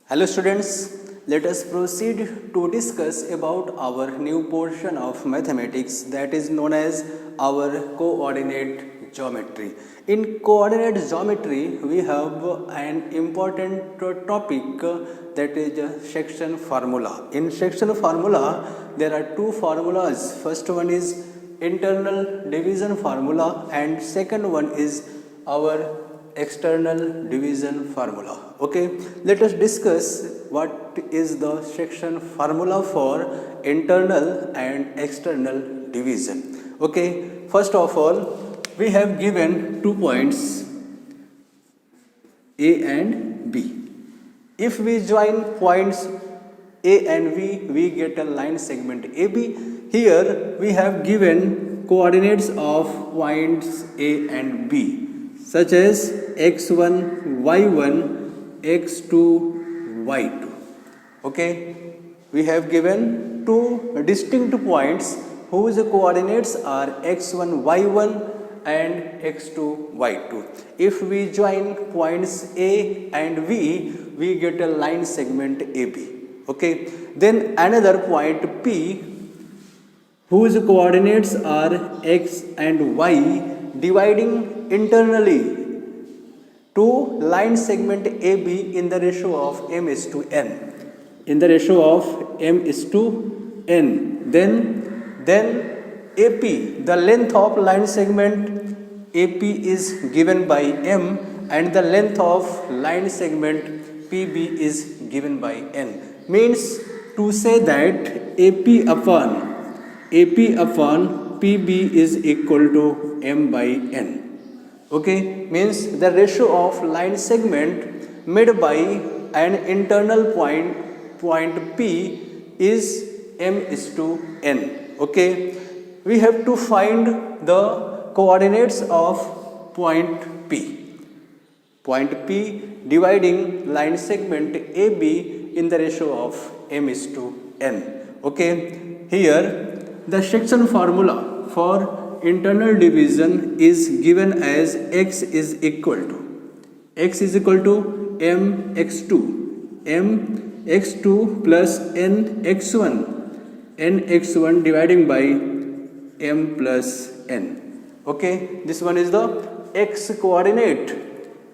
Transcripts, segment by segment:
Hello students, let us proceed to discuss about our new portion of mathematics that is known as our coordinate geometry. In coordinate geometry, we have an important topic that is section formula. In section formula, there are two formulas. First one is internal division formula and second one is our external division formula. Okay, let us discuss what is the section formula for internal and external division. Okay, first of all, we have given 2 points A and B. If we join points A and B, we get a line segment AB. Here we have given coordinates of points A and B such as x1, y1, x2, y2. Okay, we have given two distinct points whose coordinates are x1, y1 and x2, y2. If we join points A and B, we get a line segment AB. Okay, then another point P whose coordinates are x and y dividing internally to line segment AB in the ratio of m is to n. In the ratio of m is to n. Then AP, the length of line segment AP is given by m and the length of line segment PB is given by n. Means to say that AP upon PB is equal to m by n. Okay, means the ratio of line segment made by an internal point P is m is to n. Okay, we have to find the coordinates of point P. Point P dividing line segment AB in the ratio of m is to n. Okay, here the section formula for internal division is given as x is equal to mx2 plus nx1 dividing by m plus n. Okay, this one is the x coordinate.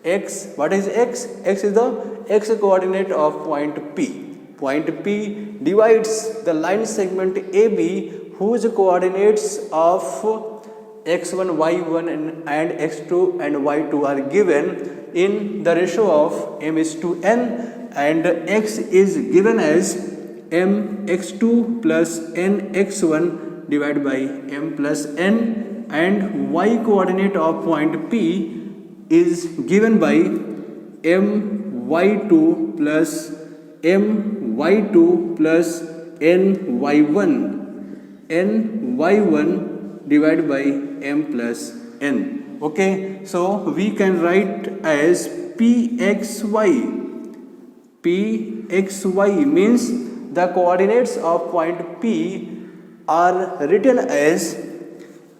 X, what is x? X is the x coordinate of point P. Point P divides the line segment AB whose coordinates of x1, y1 and x2 and y2 are given in the ratio of m is to n, and x is given as mx2 plus nx1 divided by m plus n, and y coordinate of point P is given by my2 plus my2 plus ny1 divided by m plus n. Okay, so we can write as pxy means the coordinates of point P are written as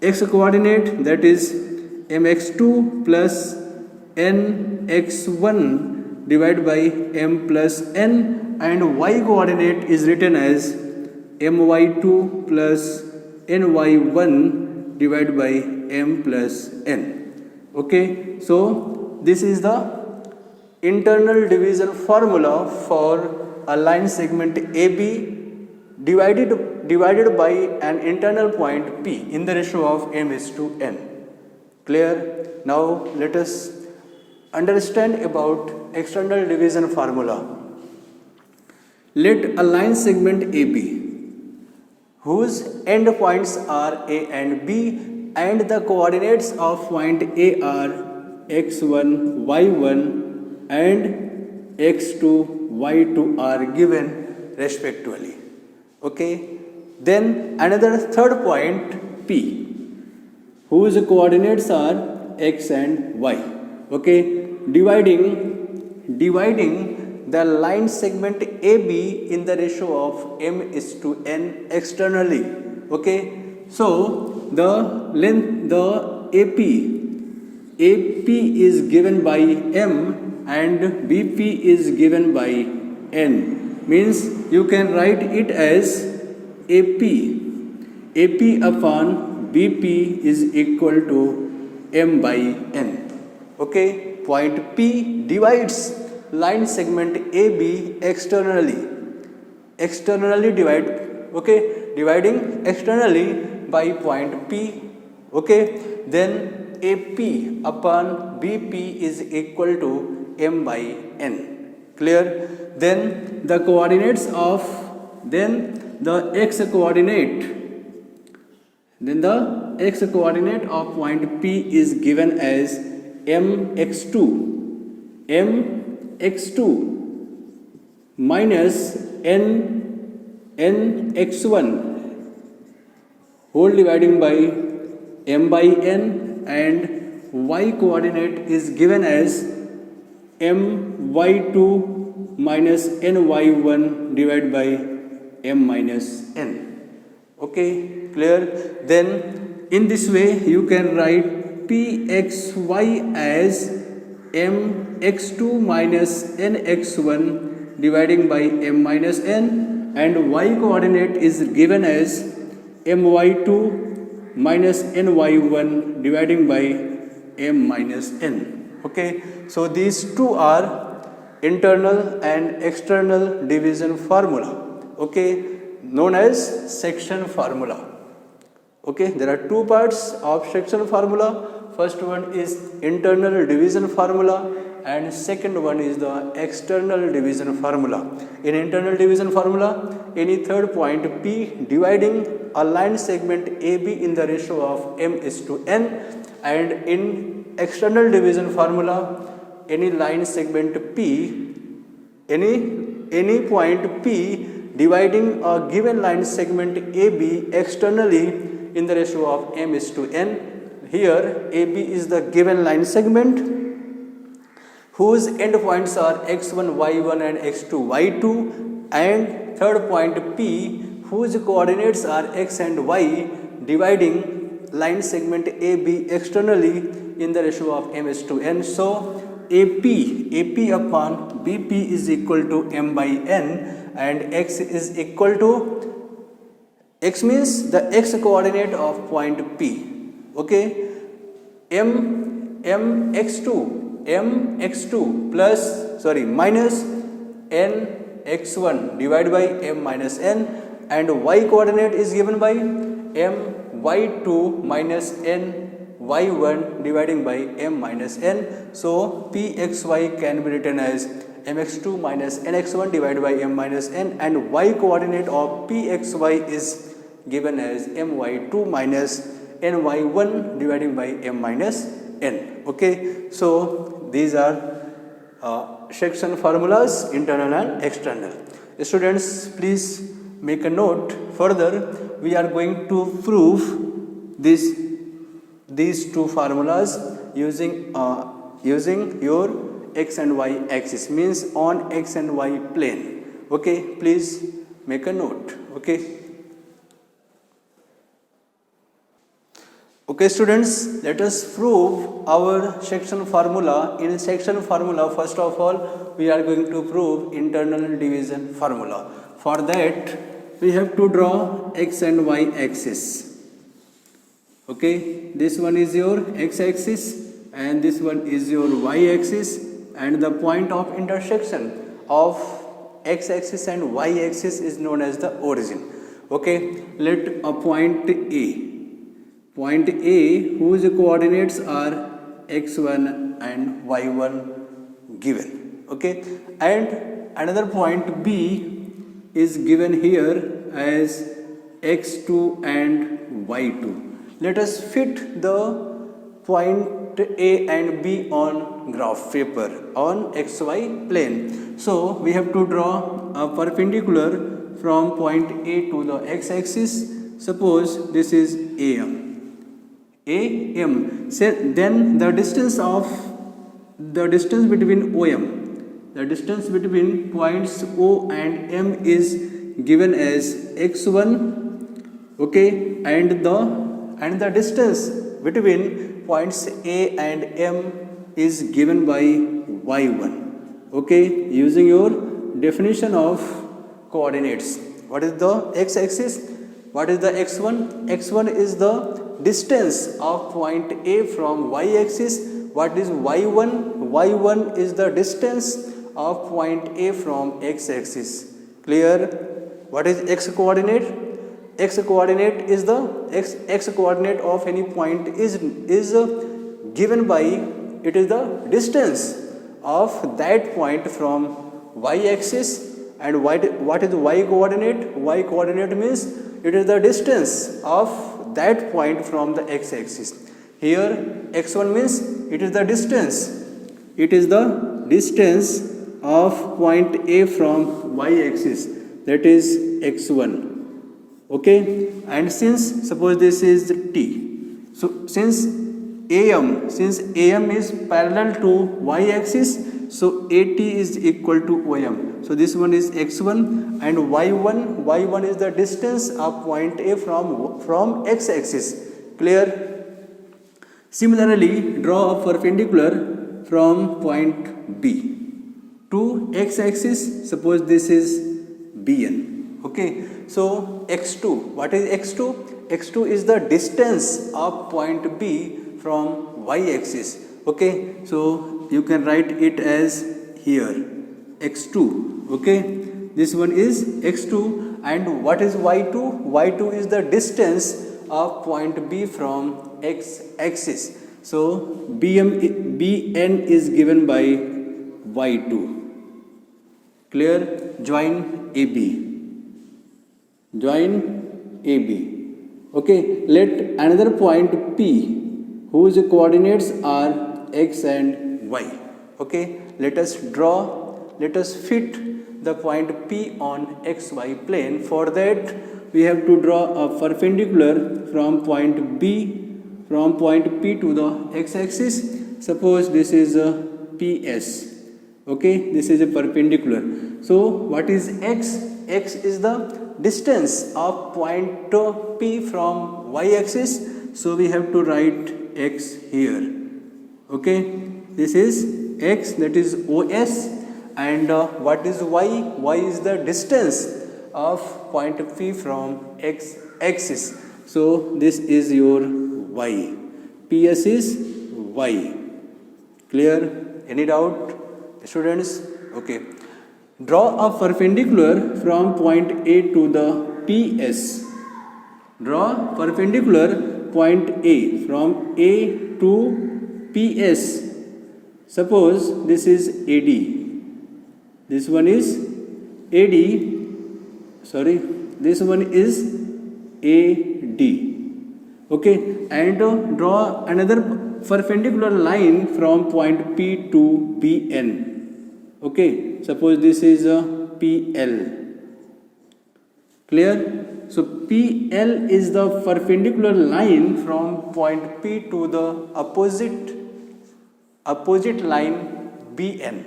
x coordinate, that is mx2 plus nx1 divided by m plus n, and y coordinate is written as my2 plus ny1 divided by m plus n. Okay, so this is the internal division formula for a line segment AB divided by an internal point P in the ratio of m is to n. Clear? Now let us understand about external division formula. Let a line segment AB whose end points are A and B and the coordinates of point A are x1, y1 and x2, y2 are given respectively. Okay, then another third point P whose coordinates are x and y. Okay, dividing the line segment AB in the ratio of m is to n externally. Okay, so the AP is given by m and BP is given by n means you can write it as AP. AP upon BP is equal to m by n. Okay, point P divides line segment AB externally. Dividing externally by point P. Okay, then AP upon BP is equal to m by n. Clear? Then the coordinates of the x coordinate of point P is given as mx2 minus nx1 whole dividing by m by n, and y coordinate is given as my2 minus ny1 divided by m minus n. Okay, clear? Then in this way you can write pxy as mx2 minus nx1 dividing by m minus n, and y coordinate is given as my2 minus ny1 dividing by m minus n. Okay, so these two are internal and external division formula, okay, known as section formula. Okay, there are two parts of section formula. First one is internal division formula and second one is the external division formula. In internal division formula, any third point P dividing a line segment AB in the ratio of m:n, and in external division formula, any line segment P, any point P dividing a given line segment AB externally in the ratio of m:n. Here AB is the given line segment whose endpoints are x1 y1 and x2 y2, and third point P whose coordinates are x and y dividing line segment AB externally in the ratio of m:n. So AP upon BP is equal to m by n, and x is equal to, x means the x coordinate of point P. Okay, mx2 minus nx1 divided by m minus n, and y coordinate is given by my2 minus ny1 dividing by m minus n. So pxy can be written as mx2 minus nx1 divided by m minus n, and y coordinate of pxy is given as my2 minus ny1 dividing by m minus n. Okay, so these are section formulas, internal and external. Students, please make a note. Further, we are going to prove these two formulas using your x and y axis, means on x and y plane. Okay, please make a note. Okay students, let us prove our section formula. In section formula, first of all, we are going to prove internal division formula. For that, we have to draw x and y axis. Okay, this one is your x axis and this one is your y axis, and the point of intersection of x axis and y axis is known as the origin. Okay, let a point A whose coordinates are x1 and y1 given. Okay, and another point B is given here as x2 and y2. Let us fit the point A and B on graph paper on xy plane. So we have to draw a perpendicular from point A to the x-axis. Suppose this is AM. Then the distance between OM, the distance between points O and M is given as x1. Okay, and the distance between points A and M is given by y1. Okay, using your definition of coordinates. What is the x-axis? What is the x1? x1 is the distance of point A from y-axis. What is y1? y1 is the distance of point A from x-axis. Clear? What is x-coordinate? X-coordinate is the x-coordinate of any point is given by, it is the distance of that point from y-axis. And what is y-coordinate? Y-coordinate means it is the distance of that point from the x-axis. Here x1 means it is the distance. It is the distance of point A from y-axis, that is x1. Okay, and since suppose this is t, so since AM is parallel to y-axis, so AT is equal to OM. So this one is x1 and y1 is the distance of point A from x-axis. Clear? Similarly, draw a perpendicular from point B to x-axis. Suppose this is BN. Okay, so x2. What is x2? x2 is the distance of point B from y-axis. Okay, so you can write it as here x2. Okay, this one is x2. And what is y2? y2 is the distance of point B from x-axis. So BN is given by y2. Clear? Join AB. Join AB. Okay, let another point P whose coordinates are x and y. Okay, let us fit the point P on xy plane. For that we have to draw a perpendicular from point P to the x-axis. Suppose this is a PS. Okay, this is a perpendicular. So what is x? X is the distance of point P from y-axis. So we have to write x here. Okay, this is x, that is OS. And what is y? Y is the distance of point P from x-axis. So this is your y. PS is y. Clear? Any doubt, students? Okay. Draw a perpendicular from point A to the PS. Draw perpendicular point A from A to PS. Suppose this is AD. This one is AD. Sorry, this one is AD. Okay, and draw another perpendicular line from point P to BN. Okay, suppose this is a PL. Clear? So PL is the perpendicular line from point P to the opposite line BN.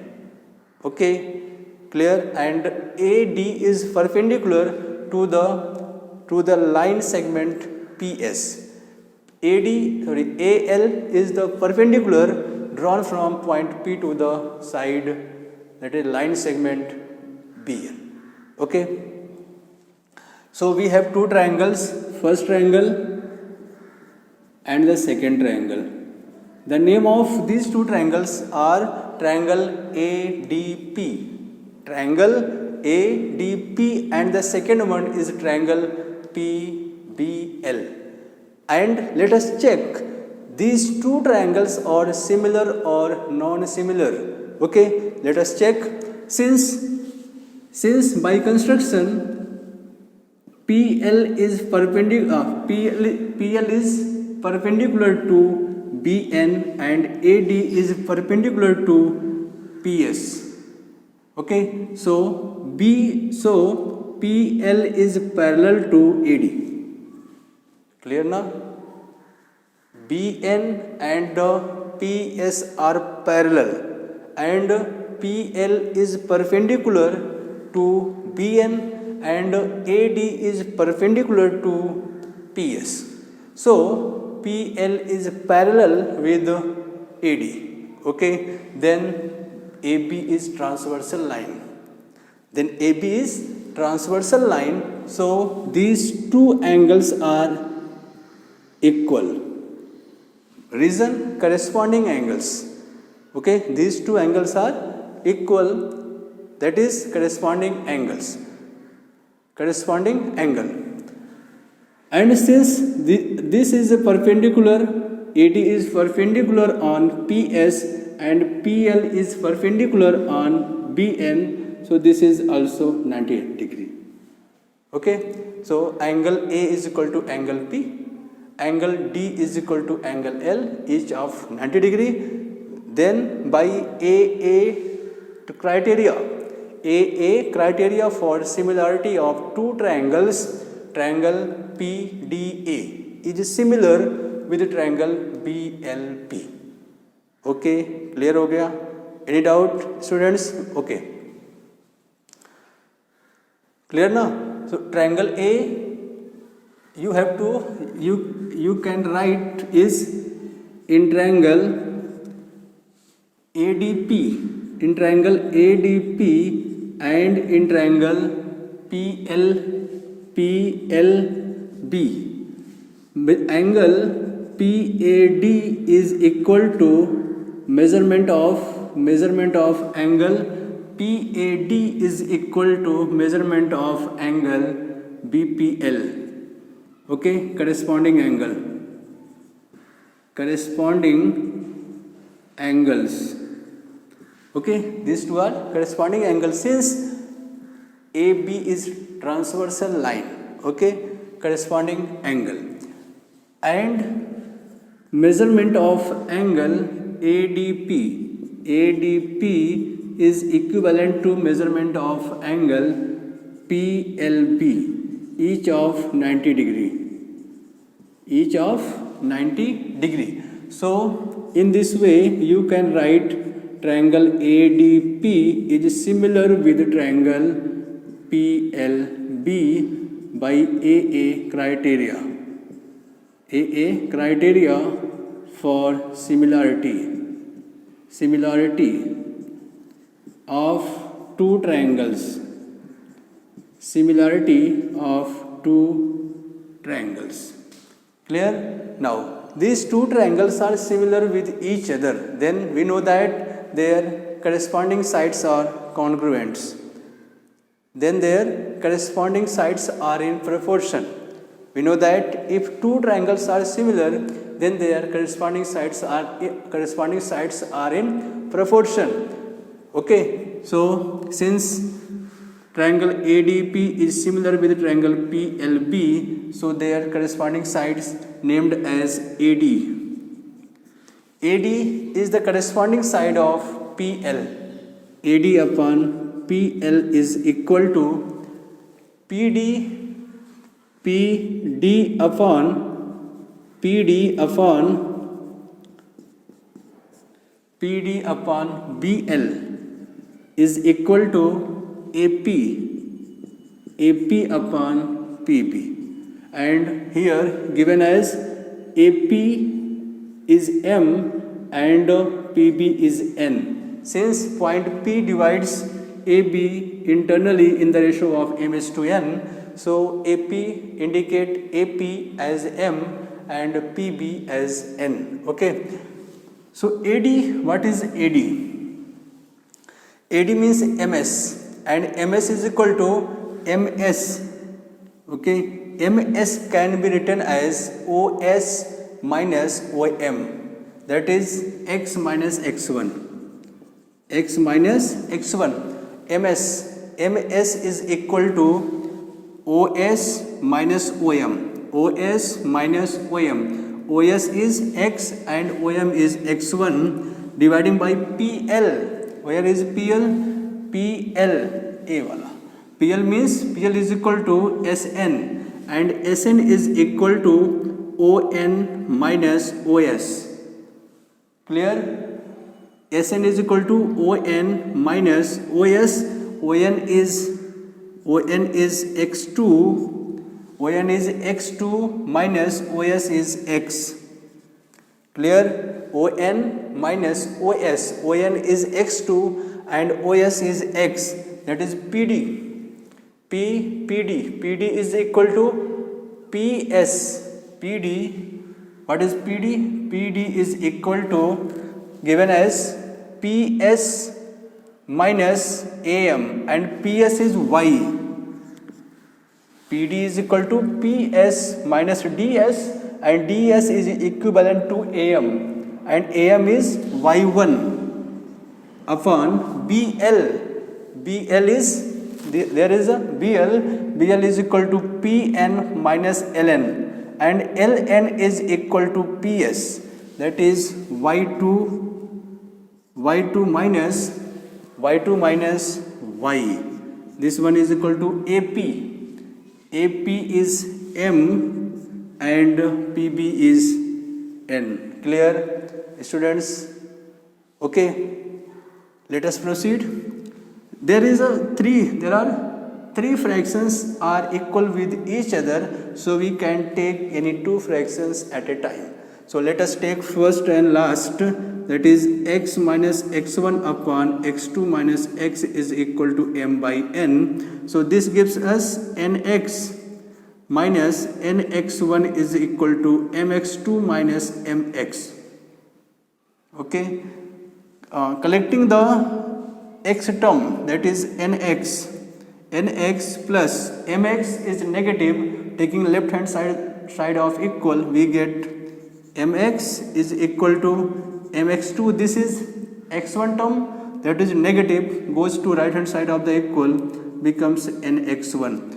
Okay, clear? And AD is perpendicular to the line segment PS. AL is the perpendicular drawn from point P to the side, that is line segment BN. Okay. So we have two triangles, first triangle and the second triangle. The name of these two triangles are triangle ADP. Triangle ADP, and the second one is triangle PBL. And let us check these two triangles are similar or non-similar. Okay, let us check. Since by construction PL is perpendicular to BN and AD is perpendicular to PS. Okay, so PL is parallel to AD. Clear now? BN and PS are parallel, and PL is perpendicular to BN and AD is perpendicular to PS. So PL is parallel with AD. Okay, then AB is transversal line. then AB is transversal line, so these two angles are equal. Reason, corresponding angles. Okay, these two angles are equal, that is corresponding angles, corresponding angle. And since this is a perpendicular, AD is perpendicular on PS and PL is perpendicular on BN, so this is also 90 degree. Okay, so angle A is equal to angle P, angle D is equal to angle L, each of 90 degree. Then by AA criteria for similarity of two triangles, triangle PDA is similar with the triangle BLP. Okay, clear हो गया? Any doubt, students? Okay, clear ना? So triangle A, you have to you can write is in triangle ADP, in triangle ADP and in triangle PLB. Angle PAD is equal to measurement of angle PAD is equal to measurement of angle BPL. Okay, corresponding angles. Okay, these two are corresponding angles. Since AB is transversal line, okay, corresponding angle, and measurement of angle ADP is equivalent to measurement of angle PLB, each of 90 degree. So in this way you can write triangle ADP is similar with triangle PLB by AA criteria for similarity of two triangles. Clear? Now these two triangles are similar with each other, then we know that their corresponding sides are congruent, then their corresponding sides are in proportion. We know that if two triangles are similar, then their corresponding sides are in proportion. Okay, so since triangle ADP is similar with triangle PLB, so their corresponding sides named as AD. AD is the corresponding side of PL. AD upon PL is equal to PD upon BL is equal to AP upon PB, and here given as AP is M and PB is N. Since point P divides AB internally in the ratio of m:n, so AP indicate AP as M and PB as N. Okay, so AD, what is AD? AD means MS, and MS is equal to MS. Okay, MS can be written as OS minus OM, that is x minus x1. MS is equal to OS minus OM. OS is x and OM is x1 dividing by PL. Where is PL? PL A wala. PL means PL is equal to SN, and SN is equal to ON minus OS. Clear? SN is equal to ON minus OS. ON is x2. ON is x2 minus OS is x. Clear? ON minus OS. ON is x2 and OS is x. that is PD. PD is equal to PS. PD, what is PD? PD is equal to given as PS minus AM and PS is Y. PD is equal to PS minus DS and DS is equivalent to AM and AM is Y1 upon BL. BL is, there is a BL is equal to PN minus LN and LN is equal to PS, that is Y2 minus Y. This one is equal to AP. AP is M and PB is N. Clear, students? Okay, let us proceed. There are three fractions are equal with each other, so we can take any two fractions at a time. So let us take first and last, that is x minus x1 upon x2 minus x is equal to m by n. So this gives us nx minus nx1 is equal to mx2 minus mx. Okay, collecting the x term, that is nx plus mx is negative, taking left hand side of equal, we get mx is equal to mx2. This is x1 term, that is negative, goes to right hand side of the equal, becomes nx1.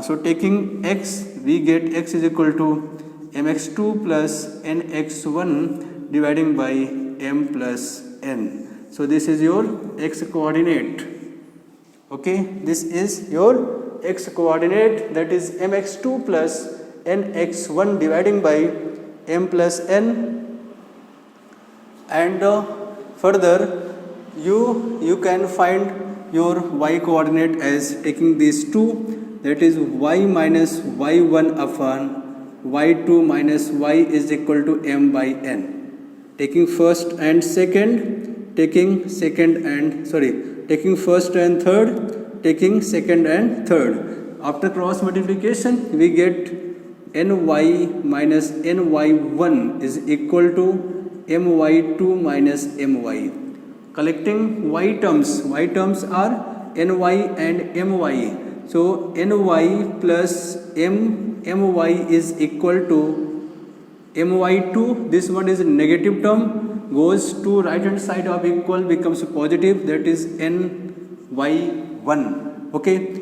So taking x, we get x is equal to mx2 plus nx1 dividing by m plus n. So this is your x coordinate. Okay, this is your x coordinate, that is mx2 plus nx1 dividing by m plus n. And further you can find your y coordinate as taking these two, that is y minus y1 upon y2 minus y is equal to m by n. Taking first and third, taking second and third. After cross multiplication, we get ny minus ny1 is equal to my2 minus my. Collecting y terms are ny and my. So ny plus my is equal to my2. This one is a negative term, goes to right hand side of equal, becomes positive, that is ny1. Okay,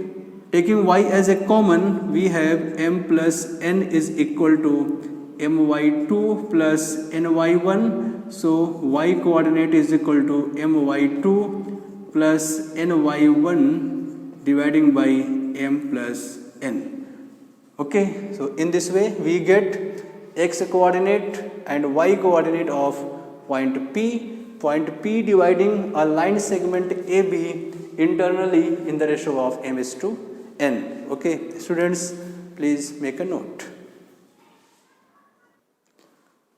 taking y as a common, we have m plus n is equal to my2 plus ny1. So y coordinate is equal to my2 plus ny1 dividing by m plus n. Okay, so in this way we get x coordinate and y coordinate of point P dividing a line segment AB internally in the ratio of m is to n. Okay, students, please make a note.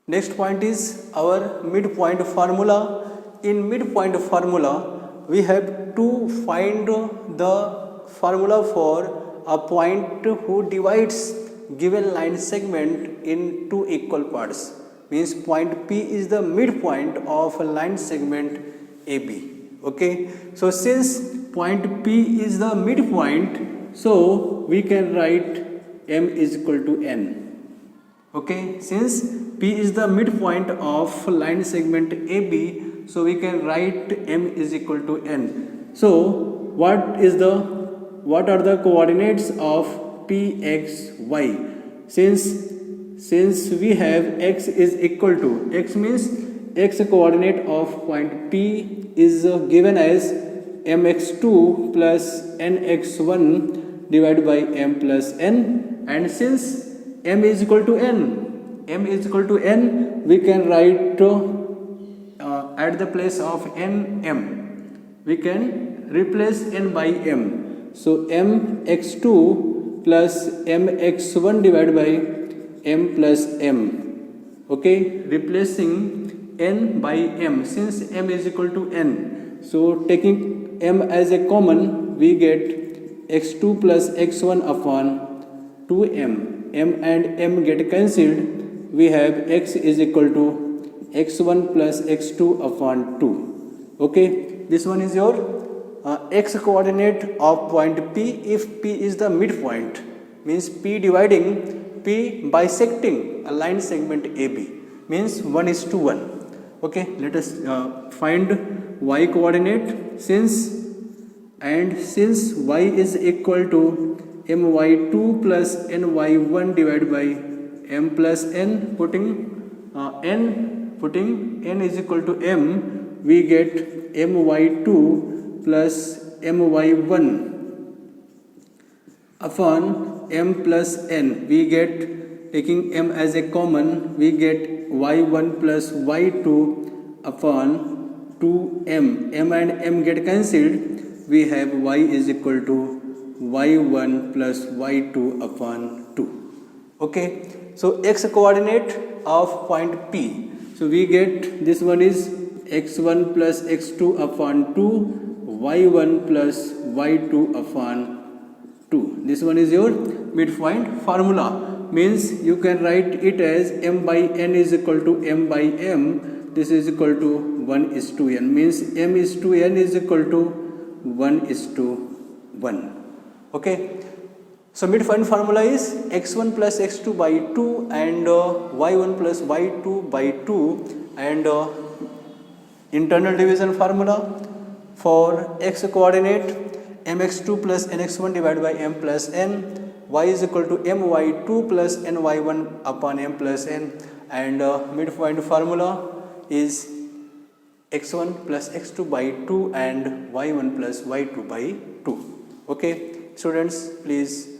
Next point is our midpoint formula. In midpoint formula, we have to find the formula for a point who divides given line segment in two equal parts. Means point P is the midpoint of a line segment AB. Okay, so since point P is the midpoint, so we can write m is equal to n. Okay, since P is the midpoint of line segment AB, so we can write m is equal to n. So what are the coordinates of Pxy? Since we have x is equal to, x means x coordinate of point P is given as mx2 plus nx1 divided by m plus n, and since m is equal to n, we can write at the place of n m, we can replace n by m. So mx2 plus mx1 divided by m plus m. Okay, replacing n by m since m is equal to n. So taking m as a common, we get x2 plus x1 upon 2m. M and m get cancelled. We have x is equal to x1 plus x2 upon 2. Okay, this one is your x coordinate of point P if P is the midpoint, means P dividing P bisecting a line segment AB, means 1:1. Okay, let us find y coordinate. Since y is equal to my2 plus ny1 divided by m plus n, putting n is equal to m, we get my2 plus my1 upon m plus n. We get, taking m as a common, we get y1 plus y2 upon 2m. M and m get cancelled. We have y is equal to y1 plus y2 upon 2. Okay, so x coordinate of point P. So we get, this one is x1 plus x2 upon 2, y1 plus y2 upon 2. This one is your midpoint formula, means you can write it as m by n is equal to m by m. This is equal to 1:n, means m:n is equal to 1:1. Okay, so midpoint formula is x1 plus x2 by 2 and y1 plus y2 by 2, and internal division formula for x coordinate mx2 plus nx1 divided by m plus n, y is equal to my2 plus ny1 upon m plus n, and midpoint formula is x1 plus x2 by 2 and y1 plus y2 by 2. Okay, students, please